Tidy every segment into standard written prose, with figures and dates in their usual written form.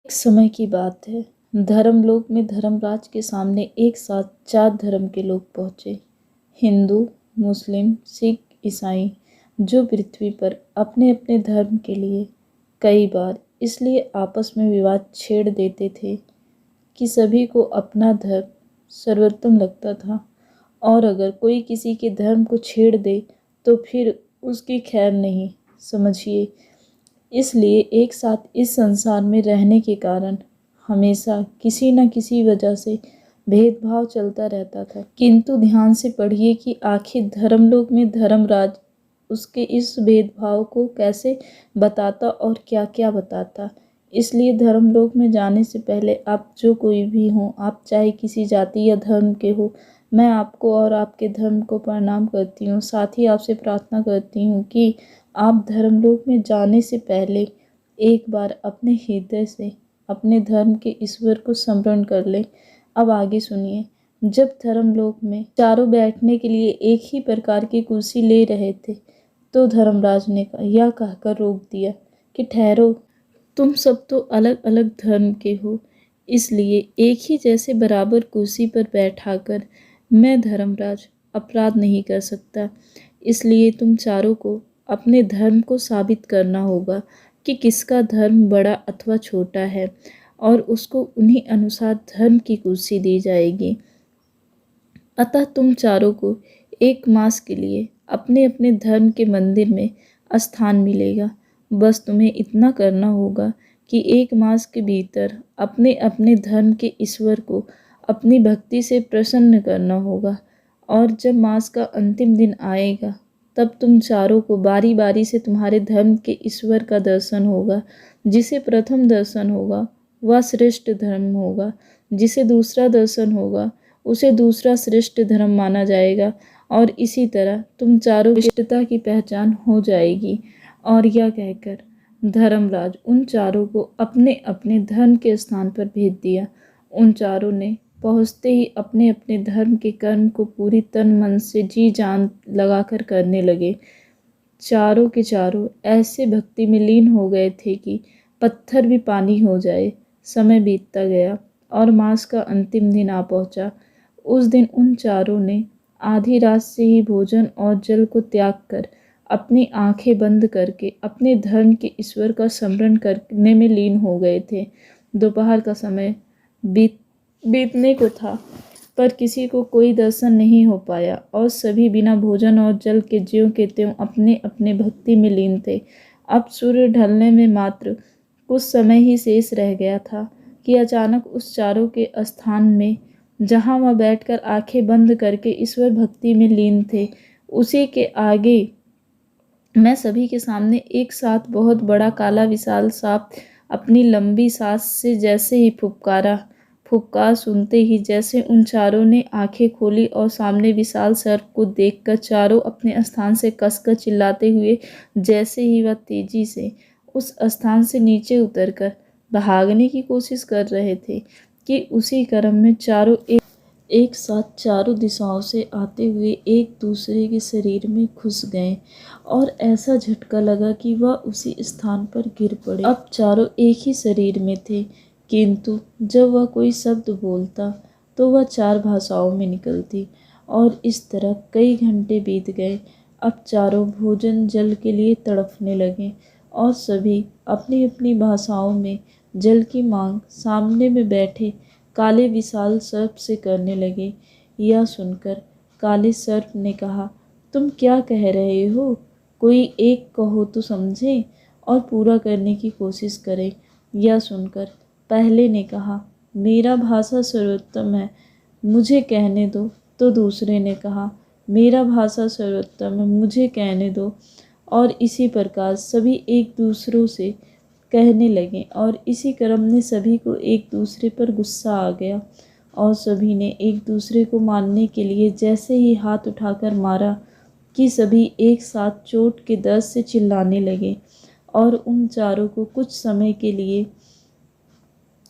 एक समय की बात है। धर्मलोक में धर्मराज के सामने एक साथ 4 धर्म के लोग पहुंचे। हिंदू, मुस्लिम, सिख, ईसाई, जो पृथ्वी पर अपने अपने धर्म के लिए कई बार इसलिए आपस में विवाद छेड़ देते थे कि सभी को अपना धर्म सर्वोत्तम लगता था, और अगर कोई किसी के धर्म को छेड़ दे तो फिर उसकी खैर नहीं, समझिए। इसलिए एक साथ इस संसार में रहने के कारण हमेशा किसी न किसी वजह से भेदभाव चलता रहता था। किंतु ध्यान से पढ़िए कि आखिर धर्मलोक में धर्मराज उसके इस भेदभाव को कैसे बताता और क्या क्या बताता। इसलिए धर्मलोक में जाने से पहले आप जो कोई भी हो, आप चाहे किसी जाति या धर्म के हो, मैं आपको और आपके धर्म को प्रणाम करती हूँ। साथ ही आपसे प्रार्थना करती हूँ कि आप धर्मलोक में जाने से पहले एक बार अपने हृदय से अपने धर्म के ईश्वर को स्मरण कर लें। अब आगे सुनिए। जब धर्मलोक में चारों बैठने के लिए एक ही प्रकार की कुर्सी ले रहे थे तो धर्मराज ने यह कहकर रोक दिया कि ठहरो, तुम सब तो अलग अलग धर्म के हो, इसलिए एक ही जैसे बराबर कुर्सी पर बैठाकर मैं धर्मराज अपराध नहीं कर सकता। इसलिए तुम चारों को अपने धर्म को साबित करना होगा कि किसका धर्म बड़ा अथवा छोटा है, और उसको उन्हीं अनुसार धर्म की कुर्सी दी जाएगी। अतः तुम चारों को एक मास के लिए अपने अपने धर्म के मंदिर में स्थान मिलेगा। बस तुम्हें इतना करना होगा कि एक मास के भीतर अपने अपने धर्म के ईश्वर को अपनी भक्ति से प्रसन्न करना होगा, और जब मास का अंतिम दिन आएगा तब तुम चारों को बारी बारी से तुम्हारे धर्म के ईश्वर का दर्शन होगा। जिसे प्रथम दर्शन होगा वह श्रेष्ठ धर्म होगा, जिसे दूसरा दर्शन होगा उसे दूसरा श्रेष्ठ धर्म माना जाएगा, और इसी तरह तुम चारों की श्रेष्ठता की पहचान हो जाएगी। और यह कहकर धर्मराज उन चारों को अपने अपने धर्म के स्थान पर भेज दिया। उन चारों ने पहुँचते ही अपने अपने धर्म के कर्म को पूरी तन मन से जी जान लगाकर करने लगे। चारों के चारों ऐसे भक्ति में लीन हो गए थे कि पत्थर भी पानी हो जाए। समय बीतता गया और मास का अंतिम दिन आ पहुंचा। उस दिन उन चारों ने आधी रात से ही भोजन और जल को त्याग कर अपनी आंखें बंद करके अपने धर्म के ईश्वर का स्मरण करने में लीन हो गए थे। दोपहर का समय बीतने को था, पर किसी को कोई दर्शन नहीं हो पाया और सभी बिना भोजन और जल के ज्यों के त्यों अपने अपने भक्ति में लीन थे। अब सूर्य ढलने में मात्र कुछ समय ही शेष रह गया था कि अचानक उस चारों के स्थान में, जहाँ वह बैठकर आंखें बंद करके ईश्वर भक्ति में लीन थे, उसी के आगे मैं सभी के सामने एक साथ बहुत बड़ा काला विशाल सांप अपनी लंबी सांस से जैसे ही फुफकार सुनते ही जैसे उन चारों ने आंखें खोली और सामने विशाल सर्प को देखकर चारों अपने स्थान से कसकर चिल्लाते हुए जैसे ही वह तेजी से उस स्थान से नीचे उतरकर भागने की कोशिश कर रहे थे कि उसी क्रम में चारों एक साथ चारों दिशाओं से आते हुए एक दूसरे के शरीर में घुस गए, और ऐसा झटका लगा कि वह उसी स्थान पर गिर पड़े। अब चारों एक ही शरीर में थे, किंतु जब वह कोई शब्द बोलता तो वह 4 भाषाओं में निकलती, और इस तरह कई घंटे बीत गए। अब चारों भोजन जल के लिए तड़पने लगे और सभी अपनी अपनी भाषाओं में जल की मांग सामने में बैठे काले विशाल सर्प से करने लगे। यह सुनकर काले सर्प ने कहा, तुम क्या कह रहे हो? कोई एक कहो तो समझे और पूरा करने की कोशिश करे। यह सुनकर पहले ने कहा, मेरा भाषा सर्वोत्तम है, मुझे कहने दो। तो दूसरे ने कहा, मेरा भाषा सर्वोत्तम है, मुझे कहने दो। और इसी प्रकार सभी एक दूसरों से कहने लगे, और इसी क्रम में सभी को एक दूसरे पर गुस्सा आ गया और सभी ने एक दूसरे को मारने के लिए जैसे ही हाथ उठाकर मारा कि सभी एक साथ चोट के दर्द से चिल्लाने लगे। और उन चारों को कुछ समय के लिए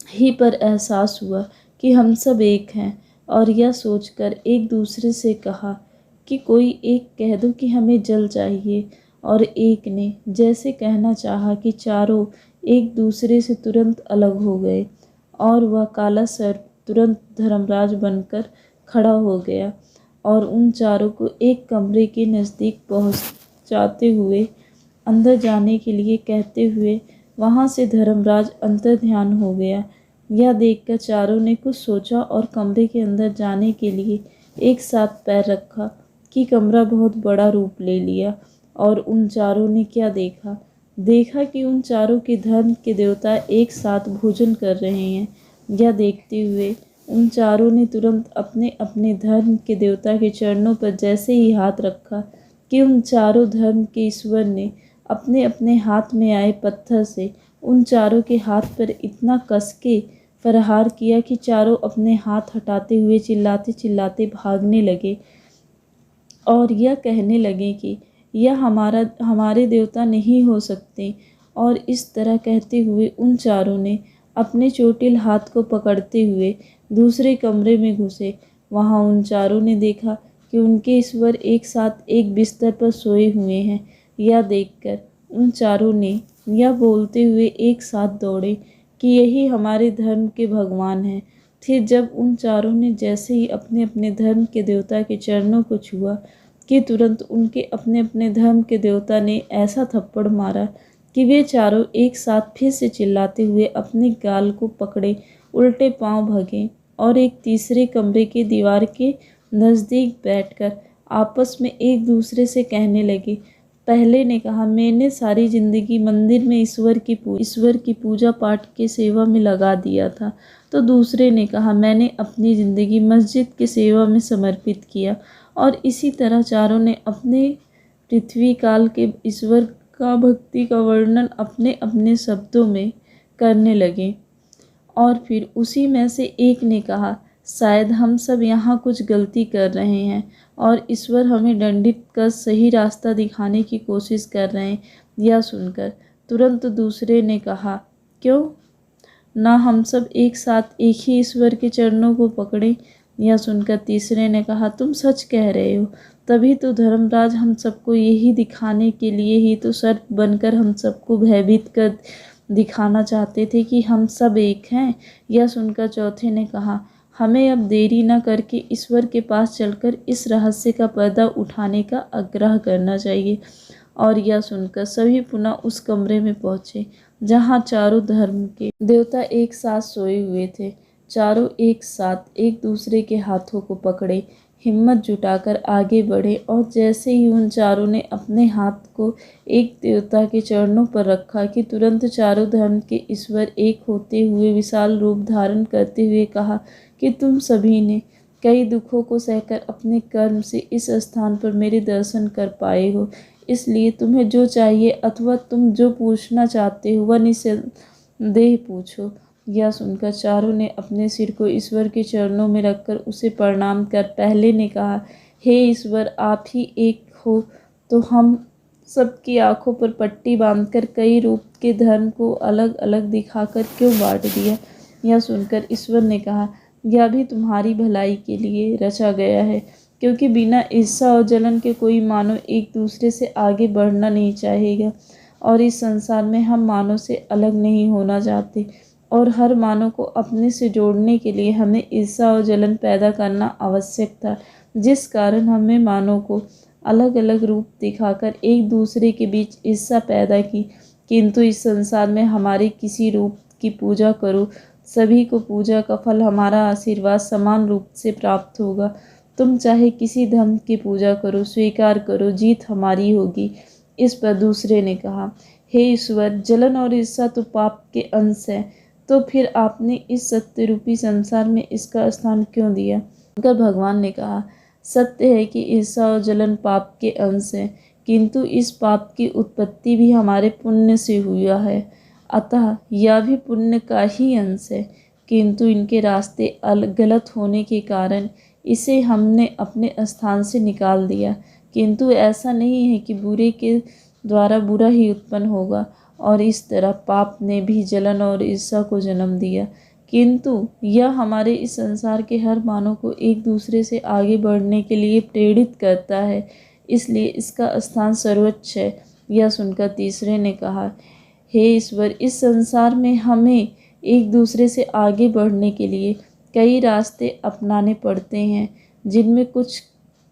ही पर एहसास हुआ कि हम सब एक हैं, और यह सोचकर एक दूसरे से कहा कि कोई एक कह दो कि हमें जल चाहिए, और एक ने जैसे कहना चाहा कि चारों एक दूसरे से तुरंत अलग हो गए और वह काला सर्प तुरंत धर्मराज बनकर खड़ा हो गया और उन चारों को एक कमरे के नज़दीक पहुंचाते हुए अंदर जाने के लिए कहते हुए वहां से धर्मराज अंतर्ध्यान हो गया। यह देखकर चारों ने कुछ सोचा और कमरे के अंदर जाने के लिए एक साथ पैर रखा कि कमरा बहुत बड़ा रूप ले लिया। और उन चारों ने क्या देखा? देखा कि उन चारों के धर्म के देवता एक साथ भोजन कर रहे हैं। यह देखते हुए उन चारों ने तुरंत अपने अपने धर्म के देवता के चरणों पर जैसे ही हाथ रखा कि उन चारों धर्म के ईश्वर ने अपने अपने हाथ में आए पत्थर से उन चारों के हाथ पर इतना कस के प्रहार किया कि चारों अपने हाथ हटाते हुए चिल्लाते चिल्लाते भागने लगे और यह कहने लगे कि यह हमारे देवता नहीं हो सकते। और इस तरह कहते हुए उन चारों ने अपने चोटिल हाथ को पकड़ते हुए दूसरे कमरे में घुसे। वहाँ उन चारों ने देखा कि उनके ईश्वर एक साथ एक बिस्तर पर सोए हुए हैं। यह देखकर उन चारों ने यह बोलते हुए एक साथ दौड़े कि यही हमारे धर्म के भगवान हैं। फिर जब उन चारों ने जैसे ही अपने अपने धर्म के देवता के चरणों को छुआ कि तुरंत उनके अपने अपने धर्म के देवता ने ऐसा थप्पड़ मारा कि वे चारों एक साथ फिर से चिल्लाते हुए अपने गाल को पकड़े उल्टे पांव भगे और एक तीसरे कमरे के दीवार के नज़दीक बैठकर आपस में एक दूसरे से कहने लगे। पहले ने कहा, मैंने सारी जिंदगी मंदिर में ईश्वर की पूजा पाठ की सेवा में लगा दिया था। तो दूसरे ने कहा, मैंने अपनी ज़िंदगी मस्जिद की सेवा में समर्पित किया। और इसी तरह चारों ने अपने पृथ्वी काल के ईश्वर का भक्ति का वर्णन अपने अपने शब्दों में करने लगे। और फिर उसी में से एक ने कहा, शायद हम सब यहाँ कुछ गलती कर रहे हैं और ईश्वर हमें दंडित कर सही रास्ता दिखाने की कोशिश कर रहे हैं। यह सुनकर तुरंत दूसरे ने कहा, क्यों ना हम सब एक साथ एक ही ईश्वर के चरणों को पकड़ें। यह सुनकर तीसरे ने कहा, तुम सच कह रहे हो। तभी तो धर्मराज हम सबको यही दिखाने के लिए ही तो सर्प बनकर हम सबको भयभीत कर दिखाना चाहते थे कि हम सब एक हैं। यह सुनकर चौथे ने कहा, हमें अब देरी न करके ईश्वर के पास चलकर इस रहस्य का पर्दा उठाने का आग्रह करना चाहिए। और यह सुनकर सभी पुनः उस कमरे में पहुँचे जहाँ चारों धर्म के देवता एक साथ सोए हुए थे। चारों एक साथ एक दूसरे के हाथों को पकड़े हिम्मत जुटाकर आगे बढ़े और जैसे ही उन चारों ने अपने हाथ को एक देवता के चरणों पर रखा कि तुरंत चारों धर्म के ईश्वर एक होते हुए विशाल रूप धारण करते हुए कहा कि तुम सभी ने कई दुखों को सहकर अपने कर्म से इस स्थान पर मेरे दर्शन कर पाए हो, इसलिए तुम्हें जो चाहिए अथवा तुम जो पूछना चाहते हो वह निस्संदेह पूछो। यह सुनकर चारों ने अपने सिर को ईश्वर के चरणों में रखकर उसे प्रणाम कर पहले ने कहा, हे ईश्वर, आप ही एक हो तो हम सबकी आंखों पर पट्टी बांधकर कई रूप के धर्म को अलग अलग दिखाकर क्यों बांट दिया। यह सुनकर ईश्वर ने कहा, यह भी तुम्हारी भलाई के लिए रचा गया है, क्योंकि बिना ईर्ष्या और जलन के कोई मानव एक दूसरे से आगे बढ़ना नहीं चाहेगा और इस संसार में हम मानव से अलग नहीं होना चाहते और हर मानव को अपने से जोड़ने के लिए हमें ईर्ष्या और जलन पैदा करना आवश्यक था, जिस कारण हमें मानव को अलग अलग रूप दिखाकर एक दूसरे के बीच ईर्ष्या पैदा की। किंतु इस संसार में हमारे किसी रूप की पूजा करो, सभी को पूजा का फल हमारा आशीर्वाद समान रूप से प्राप्त होगा। तुम चाहे किसी धर्म की पूजा करो, स्वीकार करो, जीत हमारी होगी। इस पर दूसरे ने कहा, हे ईश्वर, जलन और ईर्ष्या तो पाप के अंश है, तो फिर आपने इस सत्य रूपी संसार में इसका स्थान क्यों दिया। अगर भगवान ने कहा, सत्य है कि ईर्ष्या और जलन पाप के अंश है, किंतु इस पाप की उत्पत्ति भी हमारे पुण्य से हुआ है, अतः यह भी पुण्य का ही अंश है, किंतु इनके रास्ते गलत होने के कारण इसे हमने अपने स्थान से निकाल दिया। किंतु ऐसा नहीं है कि बुरे के द्वारा बुरा ही उत्पन्न होगा और इस तरह पाप ने भी जलन और ईर्ष्या को जन्म दिया, किंतु यह हमारे इस संसार के हर मानव को एक दूसरे से आगे बढ़ने के लिए प्रेरित करता है, इसलिए इसका स्थान सर्वोच्च है। यह सुनकर तीसरे ने कहा, हे ईश्वर, इस संसार में हमें एक दूसरे से आगे बढ़ने के लिए कई रास्ते अपनाने पड़ते हैं, जिनमें कुछ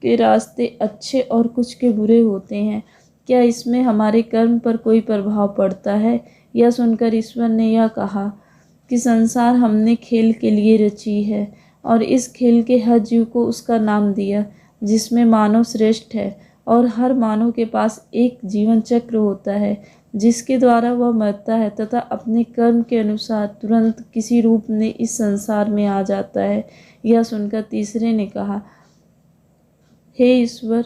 के रास्ते अच्छे और कुछ के बुरे होते हैं। क्या इसमें हमारे कर्म पर कोई प्रभाव पड़ता है? यह सुनकर ईश्वर ने यह कहा कि संसार हमने खेल के लिए रची है और इस खेल के हर जीव को उसका नाम दिया, जिसमें मानव श्रेष्ठ है। और हर मानव के पास एक जीवन चक्र होता है जिसके द्वारा वह मरता है तथा अपने कर्म के अनुसार तुरंत किसी रूप में इस संसार में आ जाता है। यह सुनकर तीसरे ने कहा, हे ईश्वर,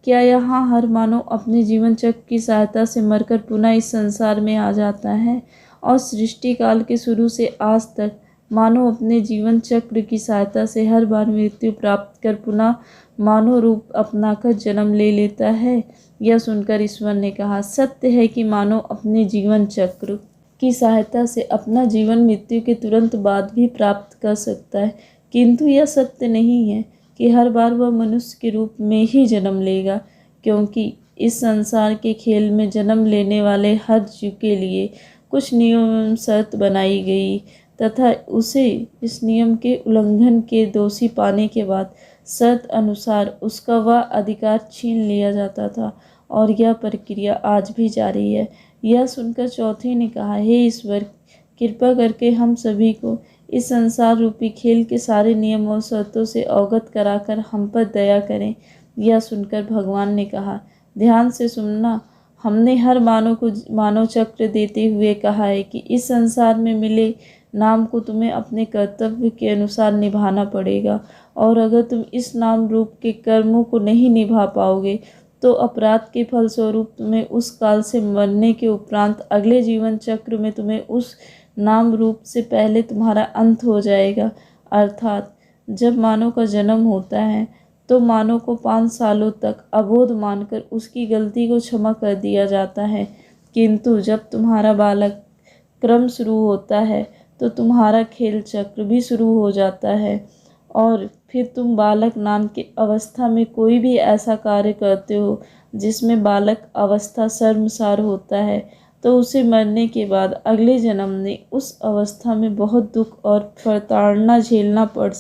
क्या यहाँ हर मानव अपने जीवन चक्र की सहायता से मरकर पुनः इस संसार में आ जाता है? और सृष्टि काल के शुरू से आज तक मानव अपने जीवन चक्र की सहायता से हर बार मृत्यु प्राप्त कर पुनः मानव रूप अपनाकर जन्म ले लेता है? यह सुनकर ईश्वर ने कहा, सत्य है कि मानव अपने जीवन चक्र की सहायता से अपना जीवन मृत्यु के तुरंत बाद भी प्राप्त कर सकता है, किंतु यह सत्य नहीं है कि हर बार वह मनुष्य के रूप में ही जन्म लेगा, क्योंकि इस संसार के खेल में जन्म लेने वाले हर जीव के लिए कुछ नियम एवं शर्त बनाई गई तथा उसे इस नियम के उल्लंघन के दोषी पाने के बाद शर्त अनुसार उसका वह अधिकार छीन लिया जाता था, और यह प्रक्रिया आज भी जारी है। यह सुनकर चौथे ने कहा, हे ईश्वर, कृपा करके हम सभी को इस संसार रूपी खेल के सारे नियम और शर्तों से अवगत कराकर हम पर दया करें। यह सुनकर भगवान ने कहा, ध्यान से सुनना। हमने हर मानव को मानव चक्र देते हुए कहा है कि इस संसार में मिले नाम को तुम्हें अपने कर्तव्य के अनुसार निभाना पड़ेगा, और अगर तुम इस नाम रूप के कर्मों को नहीं निभा पाओगे तो अपराध के फलस्वरूप तुम्हें उस काल से मरने के उपरांत अगले जीवन चक्र में तुम्हें उस नाम रूप से पहले तुम्हारा अंत हो जाएगा। अर्थात जब मानव का जन्म होता है तो मानव को 5 सालों तक अबोध मानकर उसकी गलती को क्षमा कर दिया जाता है, किंतु जब तुम्हारा बालक क्रम शुरू होता है तो तुम्हारा खेल चक्र भी शुरू हो जाता है, और फिर तुम बालक नाम की अवस्था में कोई भी ऐसा कार्य करते हो जिसमें बालक अवस्था शर्मसार होता है, तो उसे मरने के बाद अगले जन्म में उस अवस्था में बहुत दुख और प्रताड़ना झेलना पड़